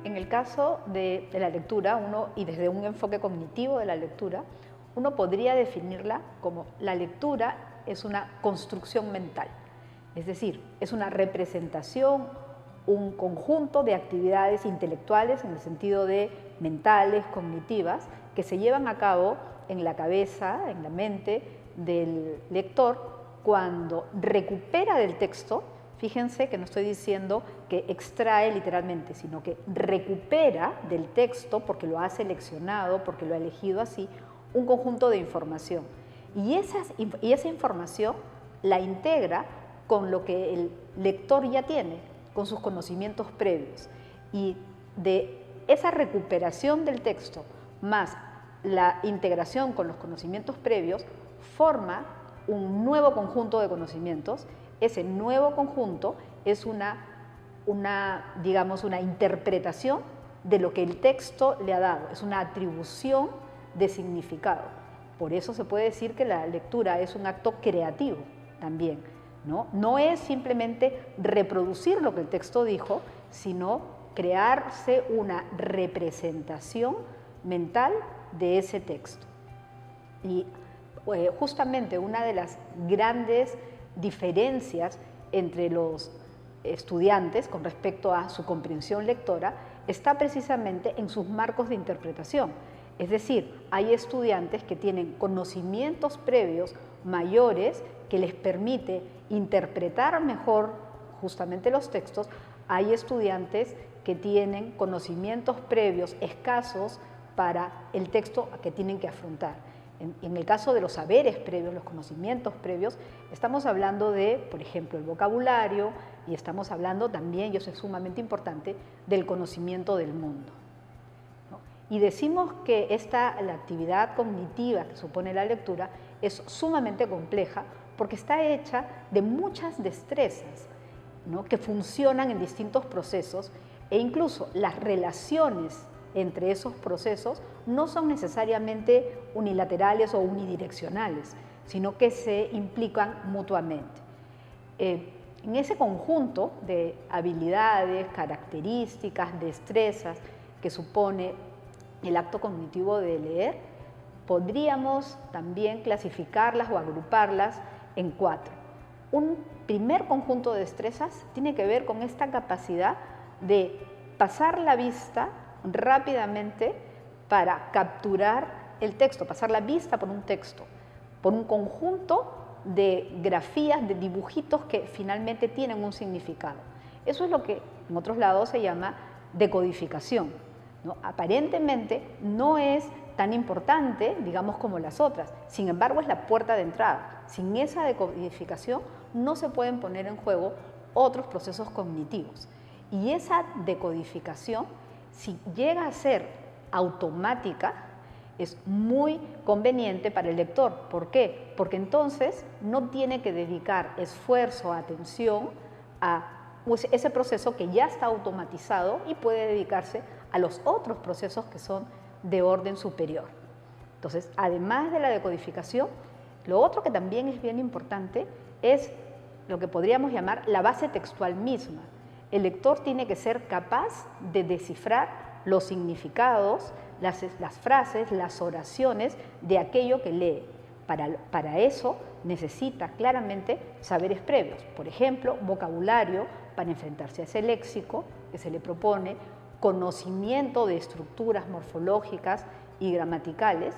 En el caso de la lectura, y desde un enfoque cognitivo de la lectura, uno podría definirla como la lectura es una construcción mental, es decir, es una representación, un conjunto de actividades intelectuales en el sentido de mentales, cognitivas, que se llevan a cabo en la cabeza, en la mente del lector cuando recupera del texto. Fíjense que no estoy diciendo que extrae literalmente, sino que recupera del texto, porque lo ha seleccionado, porque lo ha elegido así, un conjunto de información. Y esa información la integra con lo que el lector ya tiene, con sus conocimientos previos. Y de esa recuperación del texto más la integración con los conocimientos previos forma un nuevo conjunto de conocimientos. Ese nuevo conjunto es digamos, una interpretación de lo que el texto le ha dado, es una atribución de significado. Por eso se puede decir que la lectura es un acto creativo también, ¿no? No es simplemente reproducir lo que el texto dijo, sino crearse una representación mental de ese texto. Y justamente una de las grandes diferencias entre los estudiantes con respecto a su comprensión lectora está precisamente en sus marcos de interpretación. Es decir, hay estudiantes que tienen conocimientos previos mayores que les permite interpretar mejor justamente los textos. Hay estudiantes que tienen conocimientos previos escasos para el texto que tienen que afrontar. En el caso de los saberes previos, los conocimientos previos, estamos hablando de, por ejemplo, el vocabulario, y estamos hablando también, y eso es sumamente importante, del conocimiento del mundo, ¿no? Y decimos que la actividad cognitiva que supone la lectura es sumamente compleja porque está hecha de muchas destrezas, ¿no?, que funcionan en distintos procesos, e incluso las relaciones entre esos procesos no son necesariamente unilaterales o unidireccionales, sino que se implican mutuamente. En ese conjunto de habilidades, características, destrezas que supone el acto cognitivo de leer, podríamos también clasificarlas o agruparlas en 4. Un primer conjunto de destrezas tiene que ver con esta capacidad de pasar la vista rápidamente para capturar el texto, pasar la vista por un texto, por un conjunto de grafías, de dibujitos que finalmente tienen un significado. Eso es lo que en otros lados se llama decodificación, ¿no? Aparentemente no es tan importante, digamos, como las otras, sin embargo es la puerta de entrada. Sin esa decodificación no se pueden poner en juego otros procesos cognitivos. Y esa decodificación, si llega a ser automática, es muy conveniente para el lector. ¿Por qué? Porque entonces no tiene que dedicar esfuerzo, atención a ese proceso que ya está automatizado y puede dedicarse a los otros procesos que son de orden superior. Entonces, además de la decodificación, lo otro que también es bien importante es lo que podríamos llamar la base textual misma. El lector tiene que ser capaz de descifrar los significados, las frases, las oraciones de aquello que lee. Para eso necesita claramente saberes previos, por ejemplo, vocabulario para enfrentarse a ese léxico que se le propone, conocimiento de estructuras morfológicas y gramaticales,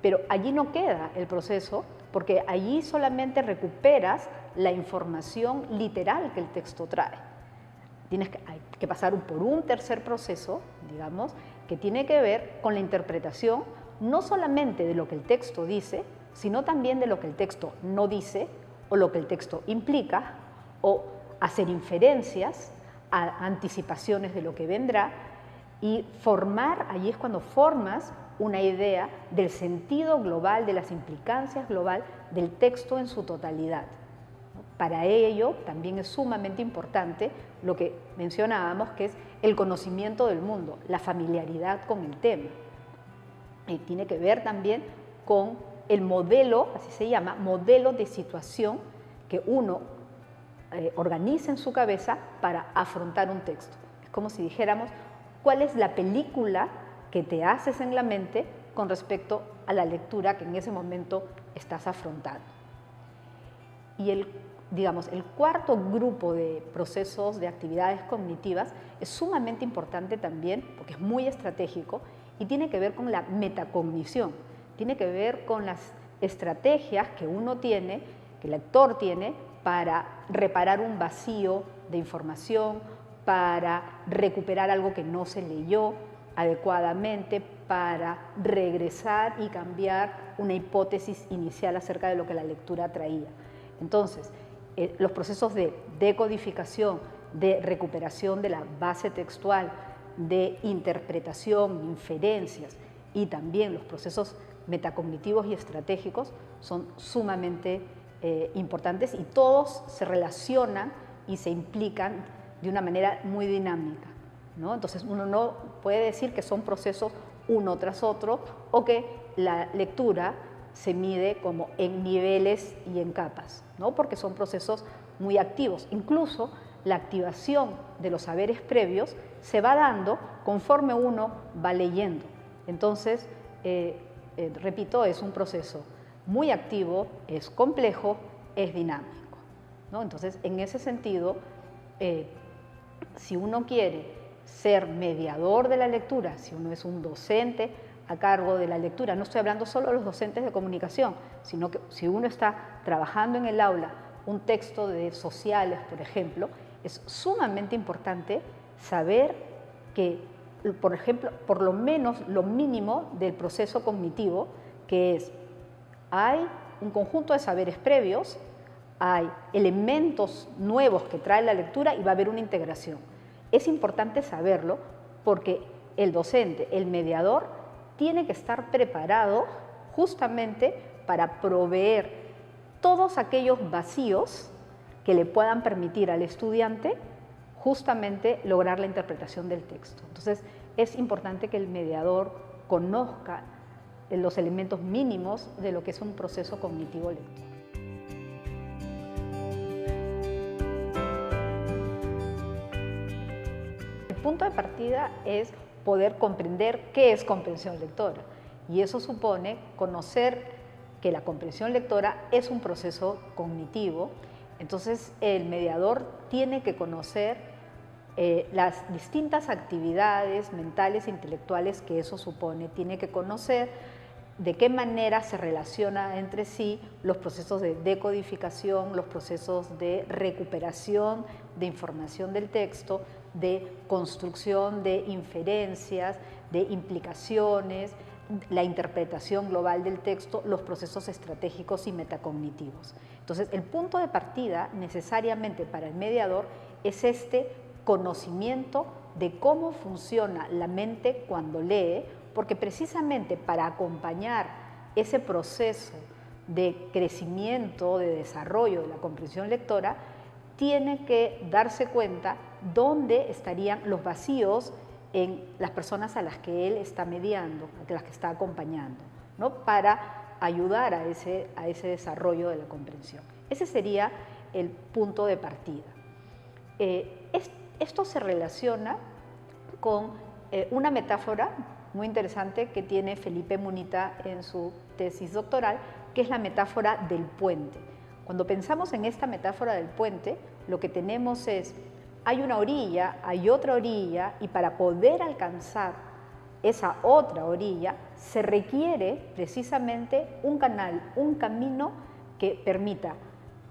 pero allí no queda el proceso, porque allí solamente recuperas la información literal que el texto trae. Hay que pasar por un tercer proceso, digamos, que tiene que ver con la interpretación no solamente de lo que el texto dice, sino también de lo que el texto no dice, o lo que el texto implica, o hacer inferencias, anticipaciones de lo que vendrá, y allí es cuando formas una idea del sentido global, de las implicancias global del texto en su totalidad. Para ello también es sumamente importante lo que mencionábamos, que es el conocimiento del mundo, la familiaridad con el tema. Y tiene que ver también con el modelo, así se llama, modelo de situación que uno organiza en su cabeza para afrontar un texto. Es como si dijéramos cuál es la película que te haces en la mente con respecto a la lectura que en ese momento estás afrontando. Y el cuarto grupo de procesos, de actividades cognitivas, es sumamente importante también porque es muy estratégico y tiene que ver con la metacognición, tiene que ver con las estrategias que uno tiene, que el lector tiene, para reparar un vacío de información, para recuperar algo que no se leyó adecuadamente, para regresar y cambiar una hipótesis inicial acerca de lo que la lectura traía. Entonces, los procesos de decodificación, de recuperación de la base textual, de interpretación, inferencias y también los procesos metacognitivos y estratégicos son sumamente importantes y todos se relacionan y se implican de una manera muy dinámica, ¿no? Entonces uno no puede decir que son procesos uno tras otro o que la lectura se mide como en niveles y en capas, ¿no? Porque son procesos muy activos. Incluso la activación de los saberes previos se va dando conforme uno va leyendo. Entonces, repito, es un proceso muy activo, es complejo, es dinámico, ¿no? Entonces, en ese sentido, si uno quiere ser mediador de la lectura, si uno es un docente a cargo de la lectura, no estoy hablando solo de los docentes de comunicación, sino que si uno está trabajando en el aula un texto de sociales, por ejemplo, es sumamente importante saber que, por ejemplo, por lo menos lo mínimo del proceso cognitivo, que es, hay un conjunto de saberes previos, hay elementos nuevos que trae la lectura y va a haber una integración. Es importante saberlo porque el docente, el mediador, tiene que estar preparado justamente para proveer todos aquellos vacíos que le puedan permitir al estudiante justamente lograr la interpretación del texto. Entonces, es importante que el mediador conozca los elementos mínimos de lo que es un proceso cognitivo lector. El punto de partida es poder comprender qué es comprensión lectora, y eso supone conocer que la comprensión lectora es un proceso cognitivo. Entonces el mediador tiene que conocer las distintas actividades mentales e intelectuales que eso supone, tiene que conocer de qué manera se relaciona entre sí los procesos de decodificación, los procesos de recuperación de información del texto, de construcción de inferencias, de implicaciones, la interpretación global del texto, los procesos estratégicos y metacognitivos. Entonces, el punto de partida necesariamente para el mediador es este conocimiento de cómo funciona la mente cuando lee, porque precisamente para acompañar ese proceso de crecimiento, de desarrollo de la comprensión lectora, tiene que darse cuenta dónde estarían los vacíos en las personas a las que él está mediando, a las que está acompañando, ¿no? Para ayudar a ese desarrollo de la comprensión. Ese sería el punto de partida. Esto se relaciona con una metáfora muy interesante que tiene Felipe Munita en su tesis doctoral, que es la metáfora del puente. Cuando pensamos en esta metáfora del puente, lo que tenemos es, hay una orilla, hay otra orilla, y para poder alcanzar esa otra orilla se requiere precisamente un canal, un camino que permita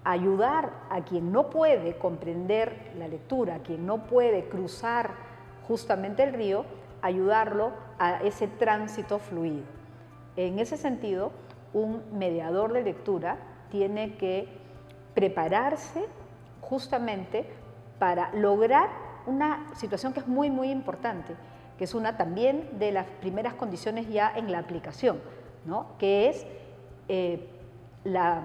ayudar a quien no puede comprender la lectura, a quien no puede cruzar justamente el río, ayudarlo a ese tránsito fluido. En ese sentido, un mediador de lectura tiene que prepararse justamente para lograr una situación que es muy, muy importante, que es una también de las primeras condiciones ya en la aplicación, ¿no? Que es la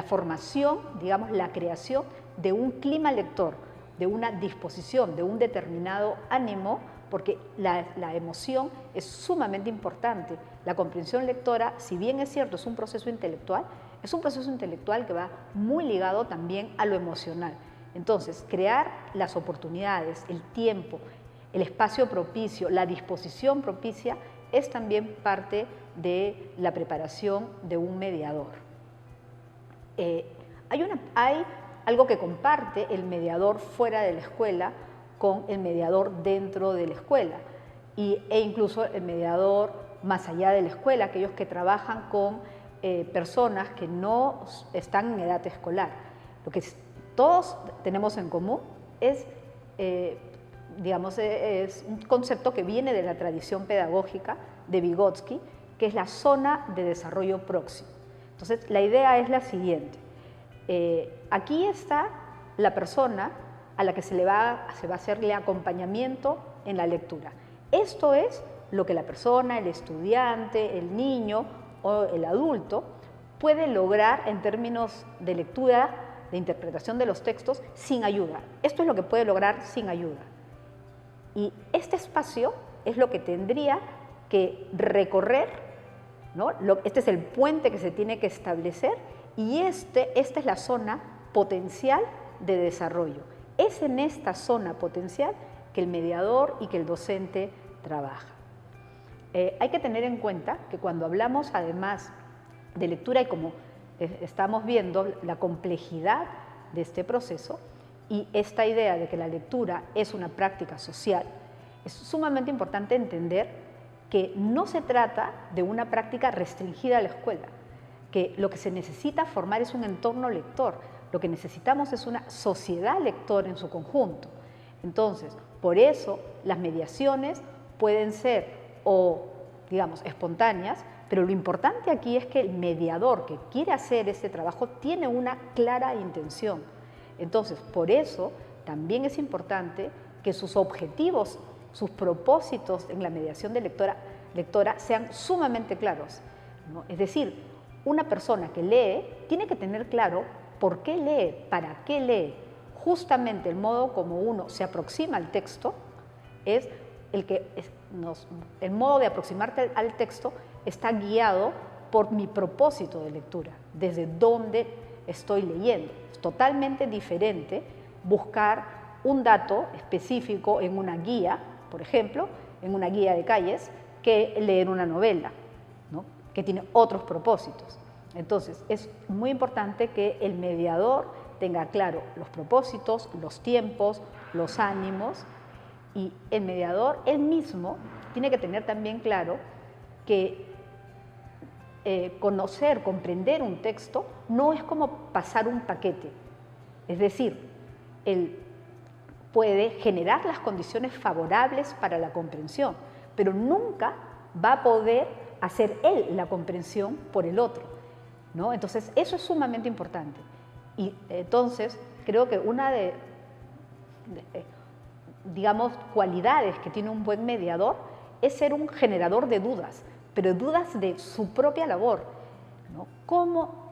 formación, digamos, la creación de un clima lector, de una disposición, de un determinado ánimo, porque la emoción es sumamente importante. La comprensión lectora, si bien es cierto, es un proceso intelectual que va muy ligado también a lo emocional. Entonces, crear las oportunidades, el tiempo, El espacio propicio, la disposición propicia, es también parte de la preparación de un mediador. Hay algo que comparte el mediador fuera de la escuela con el mediador dentro de la escuela e incluso el mediador más allá de la escuela, aquellos que trabajan con personas que no están en edad escolar. Lo que todos tenemos en común es, es un concepto que viene de la tradición pedagógica de Vygotsky, que es la zona de desarrollo próximo. Entonces, la idea es la siguiente. Aquí está la persona a la que se va a hacerle acompañamiento en la lectura. Esto es lo que la persona, el estudiante, el niño o el adulto puede lograr en términos de lectura, de interpretación de los textos, sin ayuda. Esto es lo que puede lograr sin ayuda. Y este espacio es lo que tendría que recorrer, ¿no? Este es el puente que se tiene que establecer y esta es la zona potencial de desarrollo. Es en esta zona potencial que el mediador y que el docente trabaja. Hay que tener en cuenta que cuando hablamos además de lectura y como estamos viendo la complejidad de este proceso y esta idea de que la lectura es una práctica social, es sumamente importante entender que no se trata de una práctica restringida a la escuela, que lo que se necesita formar es un entorno lector, lo que necesitamos es una sociedad lector en su conjunto. Entonces, por eso las mediaciones pueden ser digamos, espontáneas, pero lo importante aquí es que el mediador que quiere hacer este trabajo tiene una clara intención. Entonces, por eso también es importante que sus objetivos, sus propósitos en la mediación de lectora sean sumamente claros, ¿no? Es decir, una persona que lee tiene que tener claro por qué lee, para qué lee. Justamente el modo como uno se aproxima al texto es el modo de aproximarte al texto está guiado por mi propósito de lectura, desde dónde estoy leyendo. Es totalmente diferente buscar un dato específico en una guía, por ejemplo, en una guía de calles, que leer una novela, ¿no? Que tiene otros propósitos. Entonces, es muy importante que el mediador tenga claro los propósitos, los tiempos, los ánimos, y el mediador, él mismo, tiene que tener también claro que conocer, comprender un texto no es como pasar un paquete. Es decir, él puede generar las condiciones favorables para la comprensión, pero nunca va a poder hacer él la comprensión por el otro, ¿no? Entonces, eso es sumamente importante. Y entonces, creo que una digamos, cualidades que tiene un buen mediador es ser un generador de dudas, pero dudas de su propia labor, ¿no?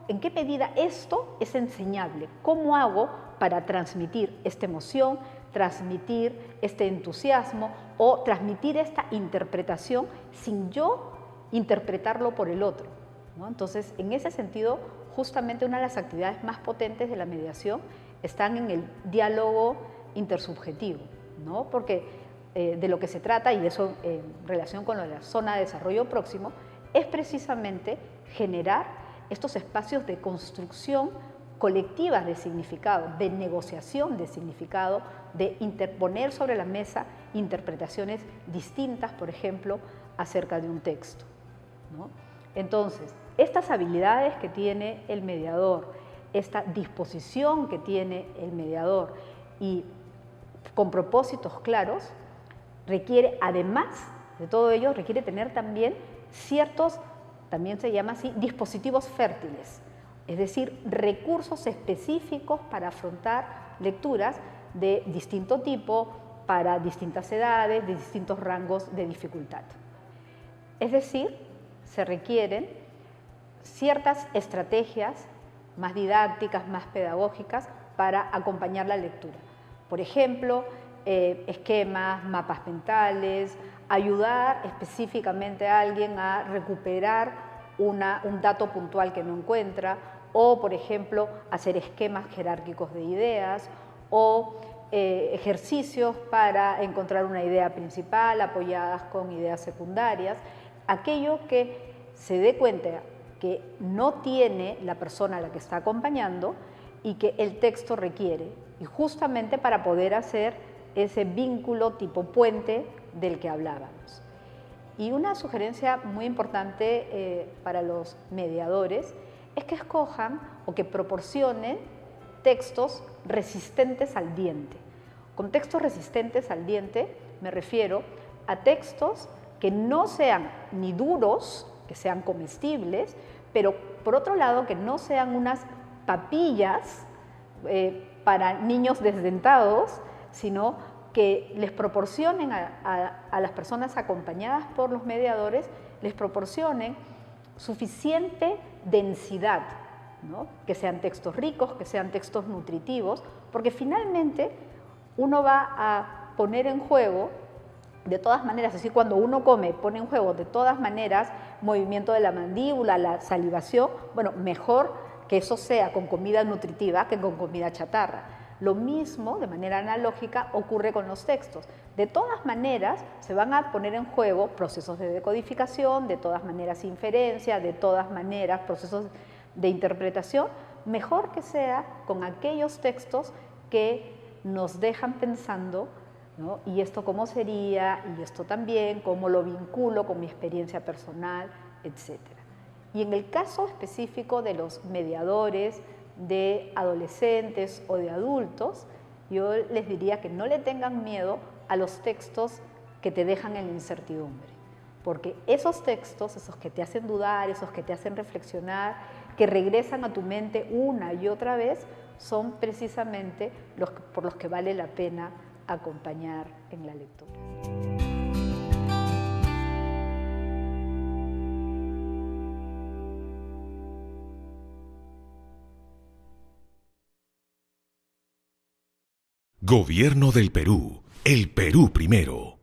¿En qué medida esto es enseñable? ¿Cómo hago para transmitir esta emoción, transmitir este entusiasmo o transmitir esta interpretación sin yo interpretarlo por el otro, ¿no? Entonces, en ese sentido, justamente una de las actividades más potentes de la mediación están en el diálogo intersubjetivo, ¿no? Porque de lo que se trata, y eso en relación con la zona de desarrollo próximo, es precisamente generar estos espacios de construcción colectiva de significado, de negociación de significado, de interponer sobre la mesa interpretaciones distintas, por ejemplo, acerca de un texto, ¿no? Entonces, estas habilidades que tiene el mediador, esta disposición que tiene el mediador y con propósitos claros, requiere, además de todo ello, requiere tener también ciertos, también se llama así, dispositivos fértiles, es decir, recursos específicos para afrontar lecturas de distinto tipo, para distintas edades, de distintos rangos de dificultad. Es decir, se requieren ciertas estrategias más didácticas, más pedagógicas para acompañar la lectura. Por ejemplo, esquemas, mapas mentales, ayudar específicamente a alguien a recuperar un dato puntual que no encuentra, o, por ejemplo, hacer esquemas jerárquicos de ideas, o ejercicios para encontrar una idea principal apoyadas con ideas secundarias, aquello que se dé cuenta que no tiene la persona a la que está acompañando y que el texto requiere, y justamente para poder hacer ese vínculo tipo puente del que hablábamos. Y una sugerencia muy importante para los mediadores es que escojan o que proporcionen textos resistentes al diente. Con textos resistentes al diente me refiero a textos que no sean ni duros, que sean comestibles, pero por otro lado que no sean unas papillas para niños desdentados, sino que les proporcionen a las personas acompañadas por los mediadores, les proporcionen suficiente densidad, ¿no? Que sean textos ricos, que sean textos nutritivos, porque finalmente uno va a poner en juego, de todas maneras, así cuando uno come, pone en juego de todas maneras movimiento de la mandíbula, la salivación, bueno, mejor que eso sea con comida nutritiva que con comida chatarra. Lo mismo, de manera analógica, ocurre con los textos. De todas maneras, se van a poner en juego procesos de decodificación, de todas maneras inferencia, de todas maneras procesos de interpretación, mejor que sea con aquellos textos que nos dejan pensando, ¿no? ¿Y esto cómo sería? ¿Y esto también? ¿Cómo lo vinculo con mi experiencia personal? Etcétera. Y en el caso específico de los mediadores, de adolescentes o de adultos, yo les diría que no le tengan miedo a los textos que te dejan en la incertidumbre, porque esos textos, esos que te hacen dudar, esos que te hacen reflexionar, que regresan a tu mente una y otra vez, son precisamente los por los que vale la pena acompañar en la lectura. Gobierno del Perú, el Perú primero.